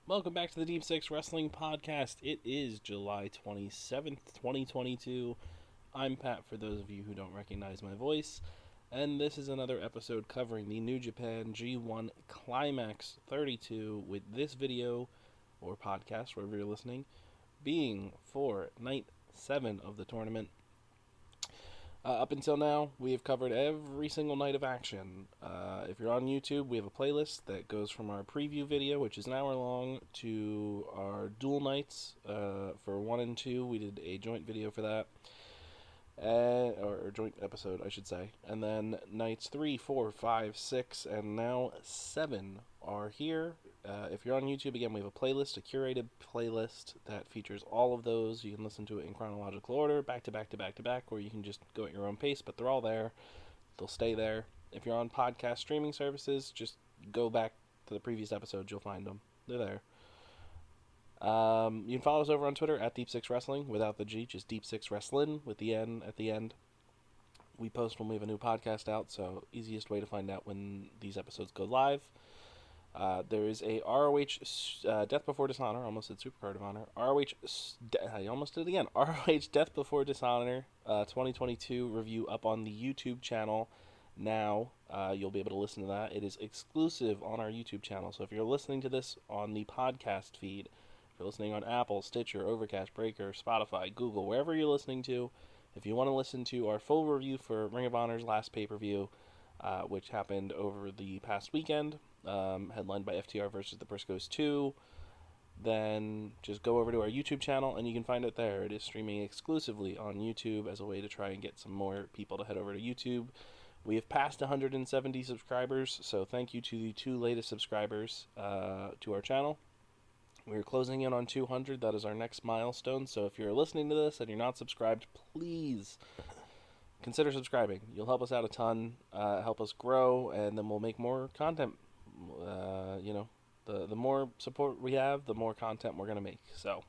Welcome back to the Deep Six Wrestling Podcast. It is July 27th, 2022. I'm Pat, for those of you who don't recognize my voice, and this is another episode covering the New Japan G1 Climax 32, with this video, or podcast, wherever you're listening, being for Night 7 of the tournament. Up until now, we have covered every single night of action. If you're on YouTube, we have a playlist that goes from our preview video, which is an hour long, to our dual nights. For 1 and 2, we did a joint video for that. Or joint episode, I should say. And then nights 3, 4, 5, 6, and now 7 are here. If you're on YouTube, again, we have a playlist, a curated playlist that features all of those. You can listen to it in chronological order, back to back to back to back, or you can just go at your own pace, but they're all there. They'll stay there. If you're on podcast streaming services, just go back to the previous episodes. You'll find them. They're there. You can follow us over on Twitter at Deep Six Wrestling, without the G, just Deep Six Wrestling with the N at the end. We post when we have a new podcast out, so easiest way to find out when these episodes go live. There is a ROH Death Before Dishonor, almost said Supercard of Honor. I almost did it again. ROH Death Before Dishonor 2022 review up on the YouTube channel now. You'll be able to listen to that. It is exclusive on our YouTube channel, so if you're listening to this on the podcast feed, if you're listening on Apple, Stitcher, Overcast, Breaker, Spotify, Google, wherever you're listening to, if you want to listen to our full review for Ring of Honor's last pay-per-view, which happened over the past weekend, headlined by FTR versus the Briscoes 2, then just go over to our YouTube channel and you can find it there. It is streaming exclusively on YouTube as a way to try and get some more people to head over to YouTube. We have passed 170 subscribers, so thank you to the 2 latest subscribers to our channel. We're closing in on 200. That is our next milestone, so if you're listening to this and you're not subscribed, please consider subscribing. You'll help us out a ton, help us grow, and then we'll make more content. The more support we have, the more content we're going to make. So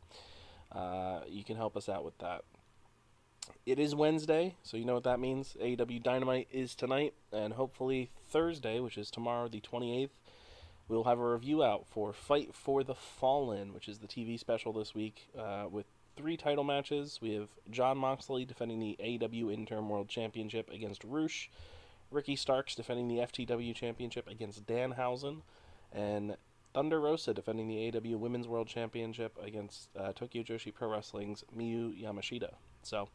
you can help us out with that. It is Wednesday, so you know what that means. AEW Dynamite is tonight, and hopefully Thursday, which is tomorrow, the 28th, we'll have a review out for Fight for the Fallen, which is the TV special this week, with 3 title matches. We have Jon Moxley defending the AEW Interim World Championship against Roosh, Ricky Starks defending the FTW Championship against Danhausen, and Thunder Rosa defending the AEW Women's World Championship against Tokyo Joshi Pro Wrestling's Miyu Yamashita. So,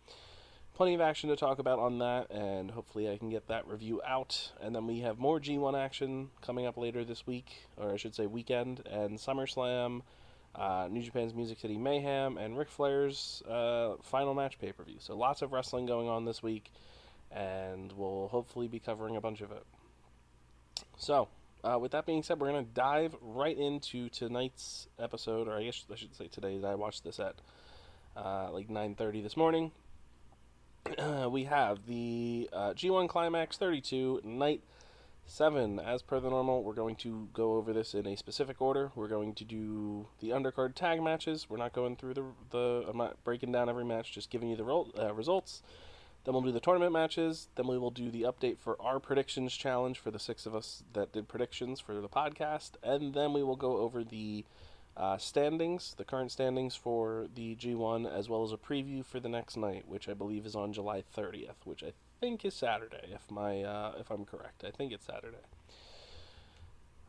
plenty of action to talk about on that, and hopefully I can get that review out. And then we have more G1 action coming up later this week, or I should say weekend, and SummerSlam, New Japan's Music City Mayhem, and Ric Flair's final match pay-per-view. So lots of wrestling going on this week, and we'll hopefully be covering a bunch of it. So, with that being said, we're going to dive right into tonight's episode, or I guess I should say today's. I watched this at like 9:30 this morning. We have the G1 Climax 32, Night 7. As per the normal, we're going to go over this in a specific order. We're going to do the undercard tag matches. We're not going through I'm not breaking down every match, just giving you the results. Then we'll do the tournament matches. Then we will do the update for our predictions challenge for the 6 of us that did predictions for the podcast. And then we will go over the Standings, the current standings for the G1, as well as a preview for the next night, which I believe is on July 30th, which I think is Saturday, if I'm correct. I think it's Saturday.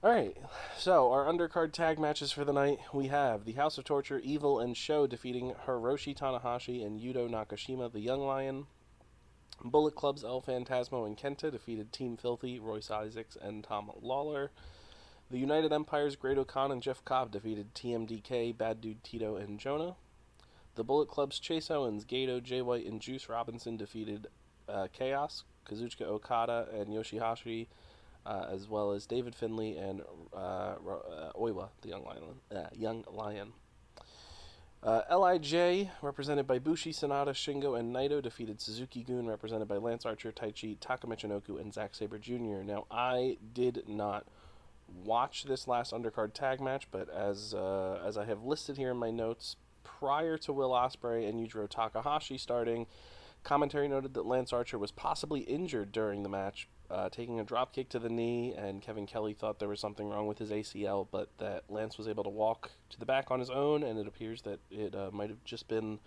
All right, so our undercard tag matches for the night, we have the House of Torture, Evil, and Sho defeating Hiroshi Tanahashi and Yuto Nakashima, the Young Lion. Bullet Club's El Phantasmo and Kenta defeated Team Filthy, Royce Isaacs, and Tom Lawler. The United Empire's Great O'Khan and Jeff Cobb defeated TMDK, Bad Dude Tito, and Jonah. The Bullet Club's Chase Owens, Gato, Jay White, and Juice Robinson defeated Chaos, Kazuchika Okada, and Yoshihashi, as well as David Finlay and Oiwa, the Young Lion. LIJ, represented by Bushi, Sanada, Shingo, and Naito, defeated Suzuki-gun, represented by Lance Archer, Taichi, Taka Michinoku, and Zack Sabre Jr. Now, I did not watch this last undercard tag match, but as I have listed here in my notes, prior to Will Ospreay and Yujiro Takahashi starting, commentary noted that Lance Archer was possibly injured during the match, taking a drop kick to the knee, and Kevin Kelly thought there was something wrong with his ACL, but that Lance was able to walk to the back on his own, and it appears that it might have just been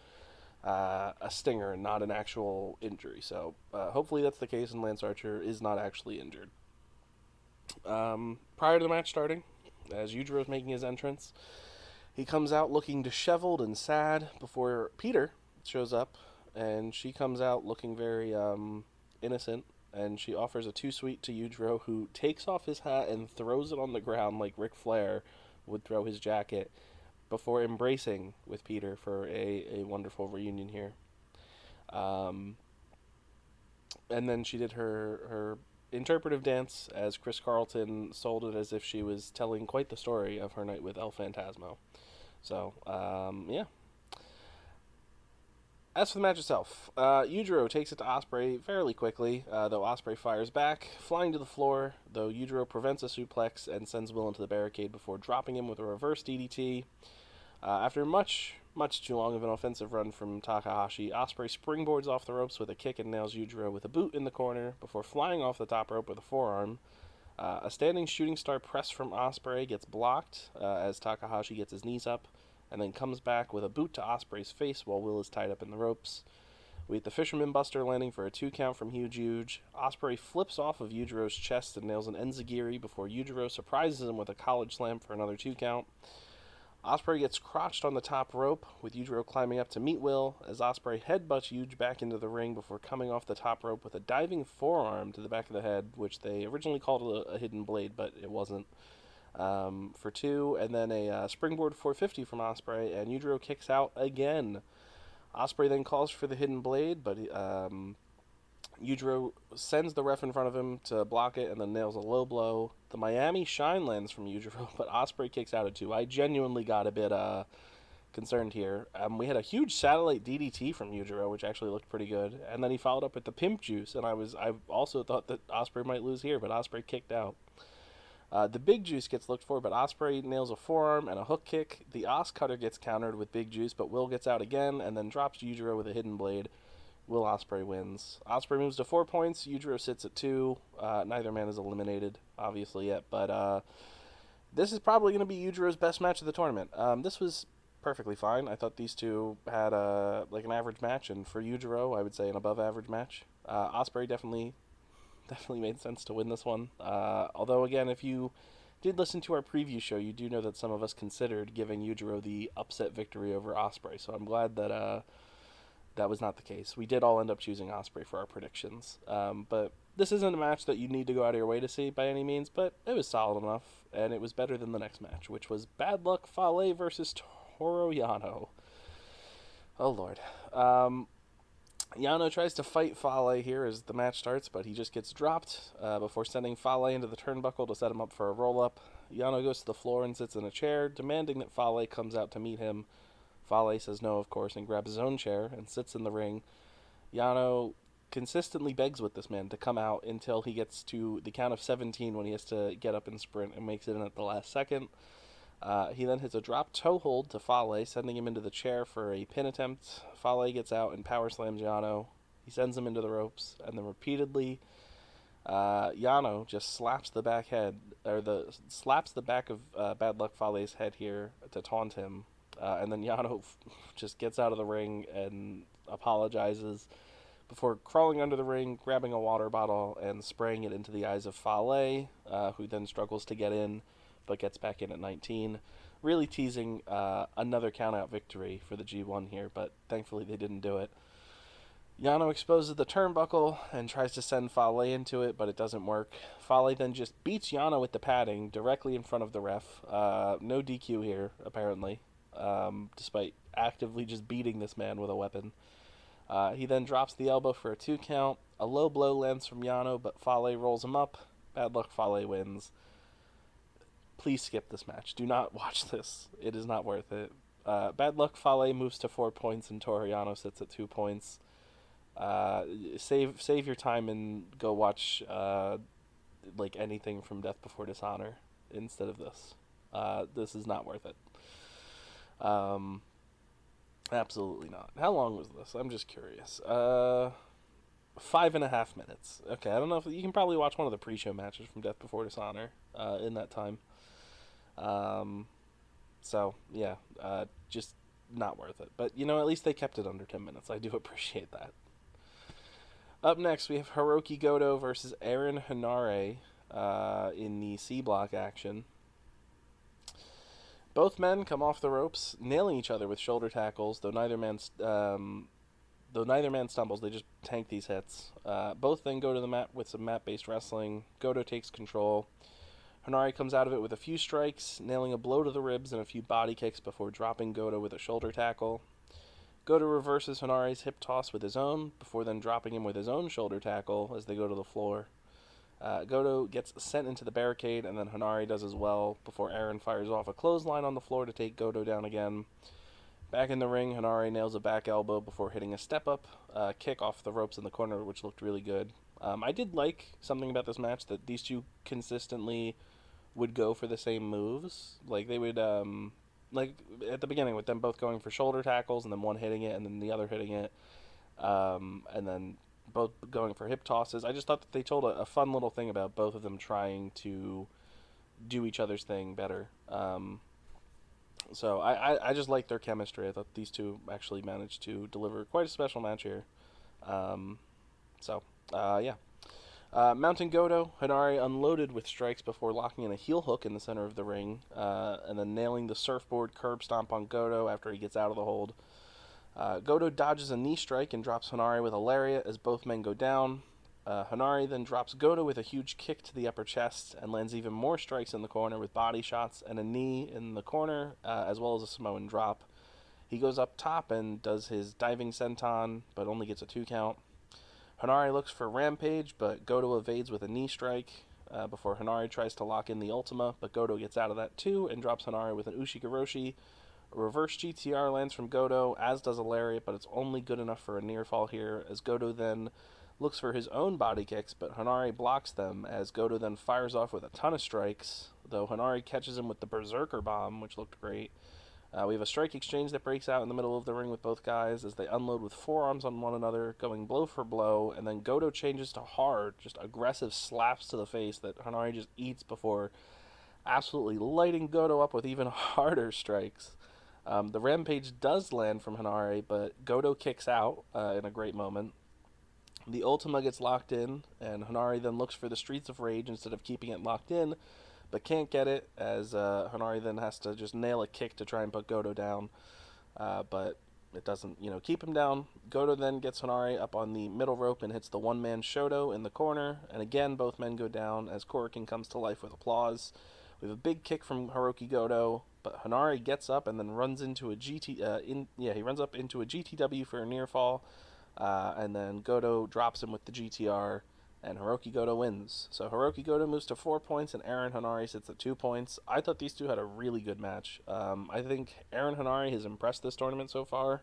a stinger and not an actual injury. So hopefully that's the case, and Lance Archer is not actually injured. Prior to the match starting, as Yujiro is making his entrance, he comes out looking disheveled and sad before Peter shows up, and she comes out looking very innocent, and she offers a too sweet to Yujiro, who takes off his hat and throws it on the ground like Ric Flair would throw his jacket, before embracing with Peter for a wonderful reunion here. And then she did her interpretive dance as Chris Carlton sold it as if she was telling quite the story of her night with El Phantasmo. So, yeah. As for the match itself, Yujiro takes it to Ospreay fairly quickly, though Ospreay fires back, flying to the floor, though Yujiro prevents a suplex and sends Will into the barricade before dropping him with a reverse DDT. After much too long of an offensive run from Takahashi, Ospreay springboards off the ropes with a kick and nails Yujiro with a boot in the corner before flying off the top rope with a forearm. A standing shooting star press from Ospreay gets blocked as Takahashi gets his knees up, and then comes back with a boot to Ospreay's face while Will is tied up in the ropes. We get the Fisherman Buster landing for a 2 count from Huge. Ospreay flips off of Yujiro's chest and nails an Enziguri before Yujiro surprises him with a college slam for another 2 count. Ospreay gets crotched on the top rope, with Yujiro climbing up to meet Will, as Ospreay headbutts Yuji back into the ring before coming off the top rope with a diving forearm to the back of the head, which they originally called a hidden blade, but it wasn't, for 2, and then a springboard 450 from Ospreay, and Yujiro kicks out again. Ospreay then calls for the hidden blade, but Yujiro sends the ref in front of him to block it and then nails a low blow. The Miami Shine lands from Yujiro, but Ospreay kicks out at 2. I genuinely got a bit concerned here. We had a huge satellite DDT from Yujiro, which actually looked pretty good, and then he followed up with the Pimp Juice, and I also thought that Ospreay might lose here, but Ospreay kicked out. The Big Juice gets looked for, but Ospreay nails a forearm and a hook kick. The Os Cutter gets countered with Big Juice, but Will gets out again and then drops Yujiro with a hidden blade. Will Ospreay wins. Ospreay moves to 4 points. Yujiro sits at 2. Neither man is eliminated, obviously, yet. But this is probably going to be Yujiro's best match of the tournament. This was perfectly fine. I thought these two had like an average match, and for Yujiro, I would say an above-average match. Ospreay definitely made sense to win this one. Although, again, if you did listen to our preview show, you do know that some of us considered giving Yujiro the upset victory over Ospreay. So I'm glad that that was not the case. We did all end up choosing Ospreay for our predictions. But this isn't a match that you need to go out of your way to see by any means, but it was solid enough, and it was better than the next match, which was Bad Luck Fale versus Toru Yano. Oh, Lord. Yano tries to fight Fale here as the match starts, but he just gets dropped before sending Fale into the turnbuckle to set him up for a roll-up. Yano goes to the floor and sits in a chair, demanding that Fale comes out to meet him. Fale says no, of course, and grabs his own chair and sits in the ring. Yano consistently begs with this man to come out until he gets to the count of 17 when he has to get up and sprint and makes it in at the last second. He then hits a drop toe hold to Fale, sending him into the chair for a pin attempt. Fale gets out and power slams Yano. He sends him into the ropes and then repeatedly Yano just slaps the back of Bad Luck Fale's head here to taunt him, and then Yano just gets out of the ring and apologizes before crawling under the ring, grabbing a water bottle, and spraying it into the eyes of Fale, who then struggles to get in, but gets back in at 19. Really teasing another countout victory for the G1 here, but thankfully they didn't do it. Yano exposes the turnbuckle and tries to send Fale into it, but it doesn't work. Fale then just beats Yano with the padding directly in front of the ref. No DQ here, apparently, despite actively just beating this man with a weapon. He then drops the elbow for a 2 count. A low blow lands from Yano, but Fale rolls him up. Bad Luck Fale wins. Please skip this match. Do not watch this. It is not worth it. Bad Luck Fale moves to 4 points, and Toru Yano sits at 2 points. Save your time and go watch like anything from Death Before Dishonor instead of this. This is not worth it. Absolutely not. How long was this? I'm just curious. 5.5 minutes. Okay, I don't know if you can probably watch one of the pre-show matches from Death Before Dishonor in that time. So yeah, just not worth it. But at least they kept it under 10 minutes. I do appreciate that. Up next, we have Hirooki Goto versus Aaron Henare in the C block action. Both men come off the ropes, nailing each other with shoulder tackles. Though neither man stumbles, they just tank these hits. Both then go to the mat with some mat-based wrestling. Goto takes control. Henare comes out of it with a few strikes, nailing a blow to the ribs and a few body kicks before dropping Goto with a shoulder tackle. Goto reverses Hanare's hip toss with his own, before then dropping him with his own shoulder tackle as they go to the floor. Goto gets sent into the barricade, and then Henare does as well, before Aaron fires off a clothesline on the floor to take Goto down again. Back in the ring, Henare nails a back elbow before hitting a step-up kick off the ropes in the corner, which looked really good. I did like something about this match, that these two consistently would go for the same moves. Like, they would... like at the beginning with them both going for shoulder tackles and then one hitting it and then the other hitting it, and then both going for hip tosses. I just thought that they told a fun little thing about both of them trying to do each other's thing better. So I just liked their chemistry. I thought these two actually managed to deliver quite a special match here. Yeah. Mounting Goto, Henare unloaded with strikes before locking in a heel hook in the center of the ring, and then nailing the surfboard curb stomp on Goto after he gets out of the hold. Goto dodges a knee strike and drops Henare with a lariat as both men go down. Henare then drops Goto with a huge kick to the upper chest and lands even more strikes in the corner with body shots and a knee in the corner, as well as a Samoan drop. He goes up top and does his diving senton, but only gets a 2 count. Henare looks for Rampage, but Goto evades with a knee strike before Henare tries to lock in the Ultima, but Goto gets out of that too and drops Henare with an Ushigoroshi. A reverse GTR lands from Goto, as does a lariat, but it's only good enough for a near fall here, as Goto then looks for his own body kicks, but Henare blocks them, as Goto then fires off with a ton of strikes, though Henare catches him with the Berserker Bomb, which looked great. We have a strike exchange that breaks out in the middle of the ring with both guys as they unload with forearms on one another, going blow for blow, and then Goto changes to hard, just aggressive slaps to the face that Henare just eats before absolutely lighting Goto up with even harder strikes. The Rampage does land from Henare, but Goto kicks out in a great moment. The Ultima gets locked in, and Henare then looks for the Streets of Rage instead of keeping it locked in, but can't get it, as Henare then has to just nail a kick to try and put Goto down, but it doesn't, keep him down. Goto then gets Henare up on the middle rope and hits the one-man Shoto in the corner, and again both men go down as Korakuen comes to life with applause. We have a big kick from Hirooki Goto, but Henare gets up and then runs into a he runs up into a GTW for a near fall, and then Goto drops him with the GTR, and Hirooki Goto wins. So Hirooki Goto moves to 4 points, and Aaron Henare sits at 2 points. I thought these two had a really good match. I think Aaron Henare has impressed this tournament so far.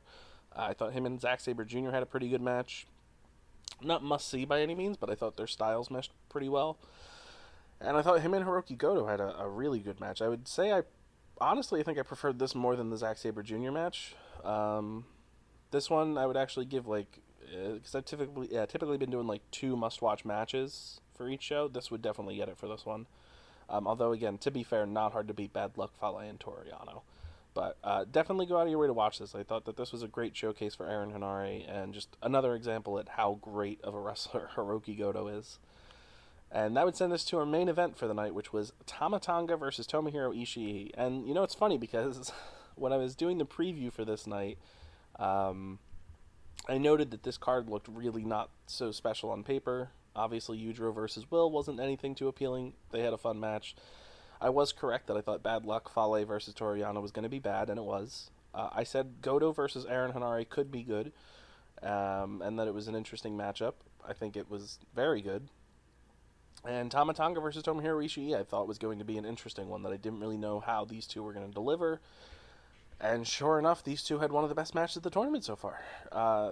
I thought him and Zack Sabre Jr. had a pretty good match. Not must-see by any means, but I thought their styles meshed pretty well. And I thought him and Hirooki Goto had a really good match. I would say I think I preferred this more than the Zack Sabre Jr. match. This one I would actually give, because I've typically been doing like 2 must-watch matches for each show. This would definitely get it for this one. Although, again, to be fair, not hard to beat Bad Luck Fale and Toru Yano. But definitely go out of your way to watch this. I thought that this was a great showcase for Aaron Henare, and just another example at how great of a wrestler Hirooki Goto is. And that would send us to our main event for the night, which was Tamatanga versus Tomohiro Ishii. And, it's funny because when I was doing the preview for this night, I noted that this card looked really not so special on paper. Obviously, Yujiro versus Will wasn't anything too appealing. They had a fun match. I was correct that I thought Bad Luck Fale versus Toru Yano was going to be bad, and it was. I said Goto versus Aaron Henare could be good, and that it was an interesting matchup. I think it was very good. And Tamatanga versus Tomohiro Ishii I thought was going to be an interesting one that I didn't really know how these two were going to deliver. And sure enough, these two had one of the best matches of the tournament so far.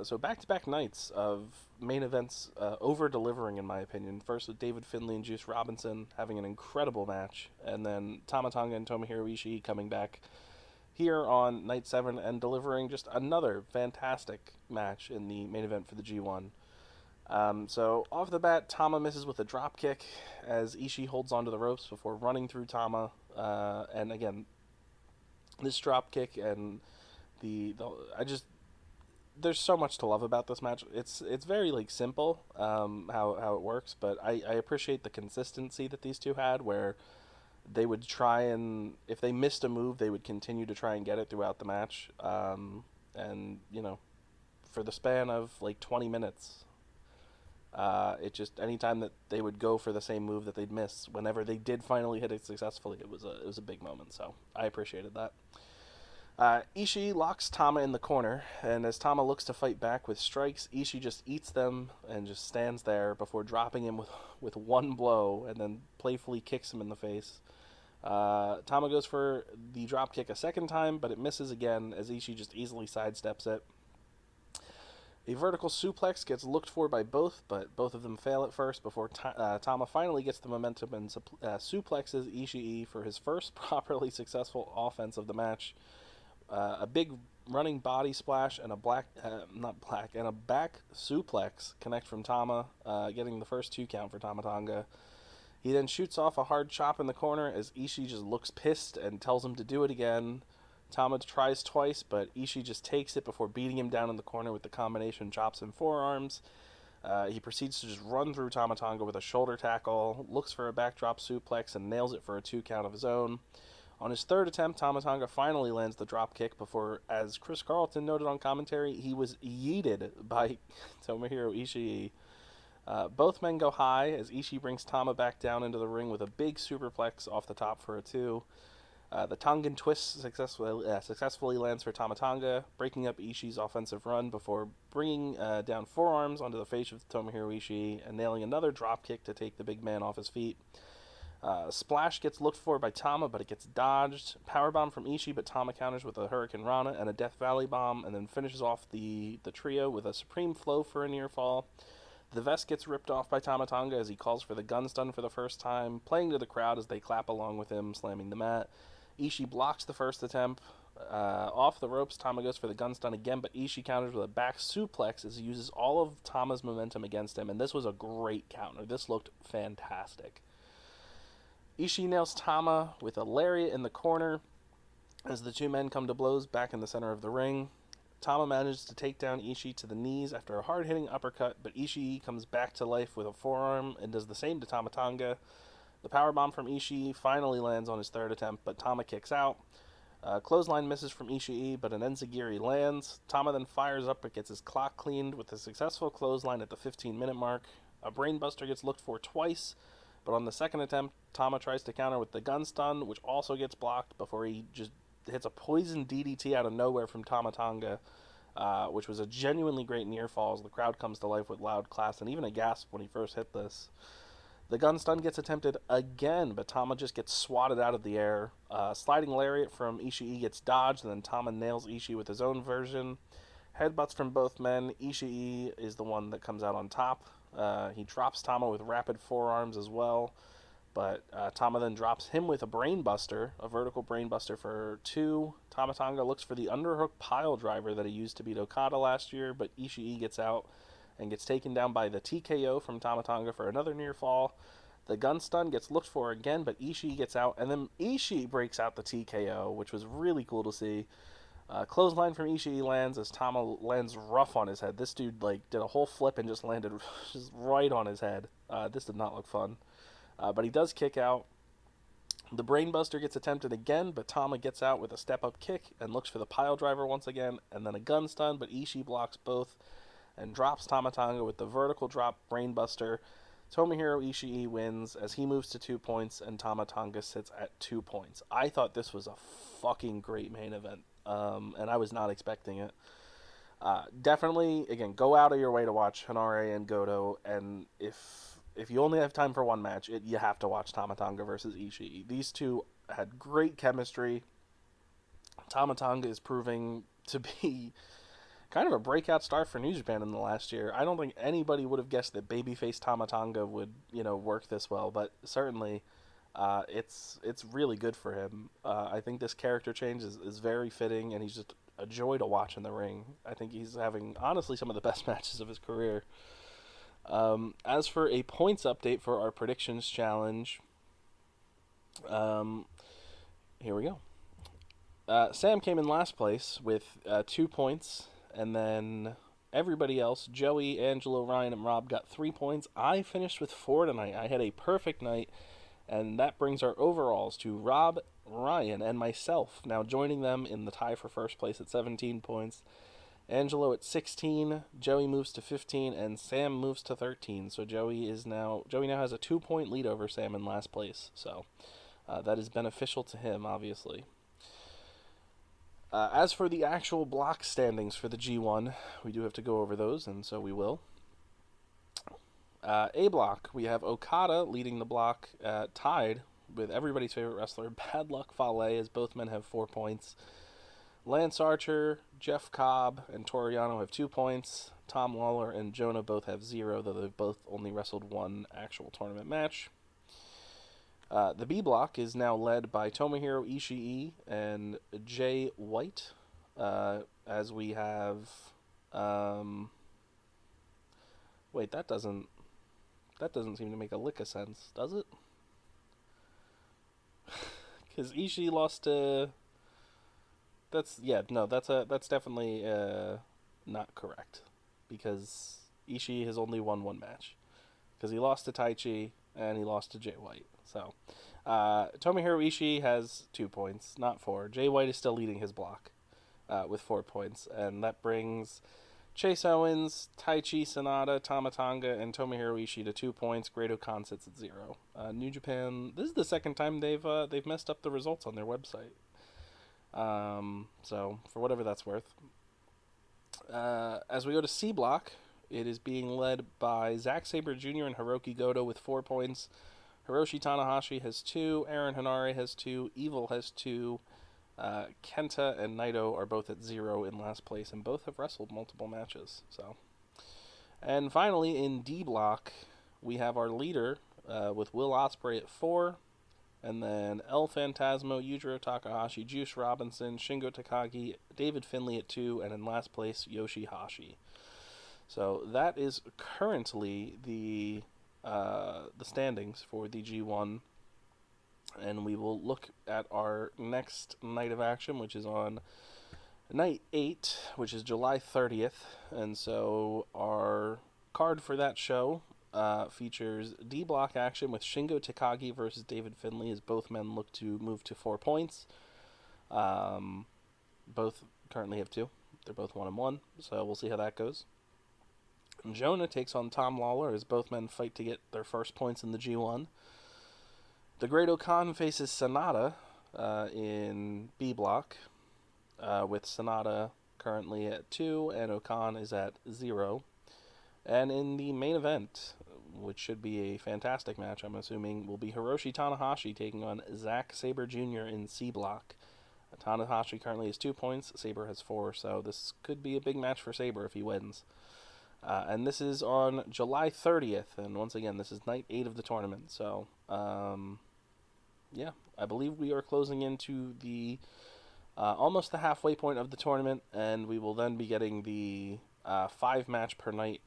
So back-to-back nights of main events over-delivering, in my opinion. First with David Finlay and Juice Robinson having an incredible match. And then Tamatanga and Tomohiro Ishii coming back here on night 7 and delivering just another fantastic match in the main event for the G1. So off the bat, Tama misses with a drop kick as Ishii holds onto the ropes before running through Tama. And again, this drop kick and there's so much to love about this match. It's very simple how it works, but I appreciate the consistency that these two had, where they would try, and if they missed a move, they would continue to try and get it throughout the match. And for the span of 20 minutes, it just, anytime that they would go for the same move that they'd miss, whenever they did finally hit it successfully, it was a big moment. So I appreciated that. Ishii locks Tama in the corner, and as Tama looks to fight back with strikes, Ishii just eats them and just stands there before dropping him with one blow, and then playfully kicks him in the face. Tama goes for the drop kick a second time, but it misses again as Ishii just easily sidesteps it. A vertical suplex gets looked for by both, but both of them fail at first before Tama finally gets the momentum and suplexes Ishii for his first properly successful offense of the match. A big running body splash and a back suplex connect from Tama, getting the first 2 count for Tamatanga. He then shoots off a hard chop in the corner as Ishii just looks pissed and tells him to do it again. Tama tries twice, but Ishii just takes it before beating him down in the corner with the combination chops and forearms. He proceeds to just run through Tamatanga with a shoulder tackle, looks for a backdrop suplex, and nails it for a 2 count of his own. On his third attempt, Tamatanga finally lands the drop kick before, as Chris Carlton noted on commentary, he was yeeted by Tomohiro Ishii. Both men go high as Ishii brings Tama back down into the ring with a big superplex off the top for a 2. The Tongan twist successfully lands for Tamatanga, breaking up Ishii's offensive run before bringing down forearms onto the face of Tomohiro Ishii and nailing another drop kick to take the big man off his feet. Splash gets looked for by Tama, but it gets dodged. Powerbomb from Ishii, but Tama counters with a Hurricane Rana and a Death Valley Bomb, and then finishes off the trio with a Supreme Flow for a near fall. The vest gets ripped off by Tamatanga as he calls for the gun stun for the first time, playing to the crowd as they clap along with him, slamming the mat. Ishii blocks the first attempt. Off the ropes, Tama goes for the gun stun again, but Ishii counters with a back suplex as he uses all of Tama's momentum against him, and this was a great counter. This looked fantastic. Ishii nails Tama with a lariat in the corner as the two men come to blows back in the center of the ring. Tama manages to take down Ishii to the knees after a hard-hitting uppercut, but Ishii comes back to life with a forearm and does the same to Tamatanga. The powerbomb from Ishii finally lands on his third attempt, but Tama kicks out. Clothesline misses from Ishii, but an enziguri lands. Tama then fires up but gets his clock cleaned with a successful clothesline at the 15-minute mark. A brainbuster gets looked for twice, but on the second attempt, Tama tries to counter with the gun stun, which also gets blocked before he just hits a poison DDT out of nowhere from Tamatanga, which was a genuinely great near fall as the crowd comes to life with loud claps and even a gasp when he first hit this. The gun stun gets attempted again, but Tama just gets swatted out of the air. Sliding lariat from Ishii gets dodged, and then Tama nails Ishii with his own version. Headbutts from both men. Ishii is the one that comes out on top. He drops Tama with rapid forearms as well, but Tama then drops him with a brainbuster, a vertical brainbuster for 2. Tamatanga looks for the underhook pile driver that he used to beat Okada last year, but Ishii gets out and gets taken down by the TKO from Tamatanga for another near fall. The gun stun gets looked for again, but Ishii gets out, and then Ishii breaks out the TKO, which was really cool to see. Clothesline from Ishii lands as Tama lands rough on his head. This dude did a whole flip and just landed just right on his head. This did not look fun. But he does kick out. The Brainbuster gets attempted again, but Tama gets out with a step-up kick and looks for the pile driver once again, and then a gun stun, but Ishii blocks both and drops Tamatanga with the vertical drop Brainbuster. Tomohiro Ishii wins as he moves to 2 points, and Tamatanga sits at 2 points. I thought this was a fucking great main event, and I was not expecting it. Definitely, again, go out of your way to watch Henare and Goto, and if you only have time for one match, you have to watch Tamatanga versus Ishii. These two had great chemistry. Tamatanga is proving to be kind of a breakout star for New Japan in the last year. I don't think anybody would have guessed that babyface Tamatanga would, work this well, but certainly it's really good for him. I think this character change is very fitting, and he's just a joy to watch in the ring. I think he's having, honestly, some of the best matches of his career. As for a points update for our predictions challenge, here we go. Sam came in last place with 2 points, and then everybody else, Joey, Angelo, Ryan, and Rob, got 3 points. I finished with 4 tonight. I had a perfect night, and that brings our overalls to Rob, Ryan, and myself, now joining them in the tie for first place at 17 points. Angelo at 16, Joey moves to 15, and Sam moves to 13. So Joey now has a 2-point lead over Sam in last place. So that is beneficial to him, obviously. As for the actual block standings for the G1, we do have to go over those, and so we will. A block, we have Okada leading the block, tied with everybody's favorite wrestler, Bad Luck Fale, as both men have 4 points. Lance Archer, Jeff Cobb, and Toru Yano have 2 points. Tom Lawler and Jonah both have 0, though they've both only wrestled one actual tournament match. The B block is now led by Tomohiro Ishii and Jay White, as we have... wait, that doesn't seem to make a lick of sense, does it? Because Ishii lost to... That's definitely not correct, because Ishii has only won one match, because he lost to Taichi and he lost to Jay White. So Tomohiro Ishii has 2 points, not 4. Jay White is still leading his block with 4 points, and that brings Chase Owens, Taichi, Sonata, Tamatanga, and Tomohiro Ishii to 2 points. Great Okan sits at 0. New Japan, this is the second time they've messed up the results on their website. So for whatever that's worth. As we go to C block, it is being led by Zack Sabre Jr. and Hirooki Goto with 4 points. Hiroshi Tanahashi has 2. Aaron Henare has 2. Evil has 2. Kenta and Naito are both at 0 in last place, and both have wrestled multiple matches. So, and finally in D block, we have our leader with Will Ospreay at 4. And then El Phantasmo, Yujiro Takahashi, Juice Robinson, Shingo Takagi, David Finlay at 2, and in last place, Yoshihashi. So that is currently the standings for the G1. And we will look at our next night of action, which is on night 8, which is July 30th. And so our card for that show features D block action with Shingo Takagi versus David Finlay, as both men look to move to 4 points. Both currently have 2. They're both 1-1, so we'll see how that goes. And Jonah takes on Tom Lawler as both men fight to get their first points in the G1. The Great Okan faces Sonata in B block, with Sonata currently at 2 and Okan is at 0. And in the main event, which should be a fantastic match, I'm assuming, will be Hiroshi Tanahashi taking on Zack Sabre Jr. in C block. Tanahashi currently has 2 points, Sabre has 4, so this could be a big match for Sabre if he wins. And this is on July 30th, and once again, this is night 8 of the tournament. So, yeah, I believe we are closing into the almost the halfway point of the tournament, and we will then be getting the 5 match per night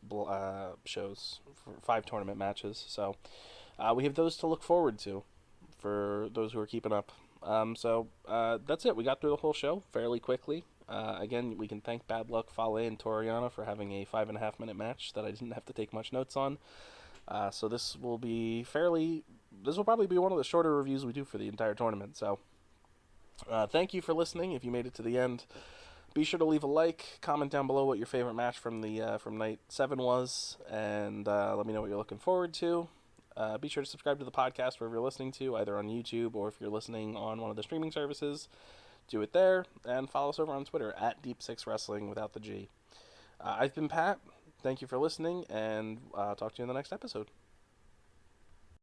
shows, for 5 tournament matches. So we have those to look forward to for those who are keeping up. That's it. We got through the whole show fairly quickly. Again, we can thank Bad Luck Fale and Toru Yano for having a 5.5 minute match that I didn't have to take much notes on. So this will probably be one of the shorter reviews we do for the entire tournament. So thank you for listening. If you made it to the end, be sure to leave a like, comment down below what your favorite match from night 7 was, and let me know what you're looking forward to. Be sure to subscribe to the podcast wherever you're listening to, either on YouTube or if you're listening on one of the streaming services. Do it there, and follow us over on Twitter at Deep6Wrestling without the G. I've been Pat. Thank you for listening, and talk to you in the next episode.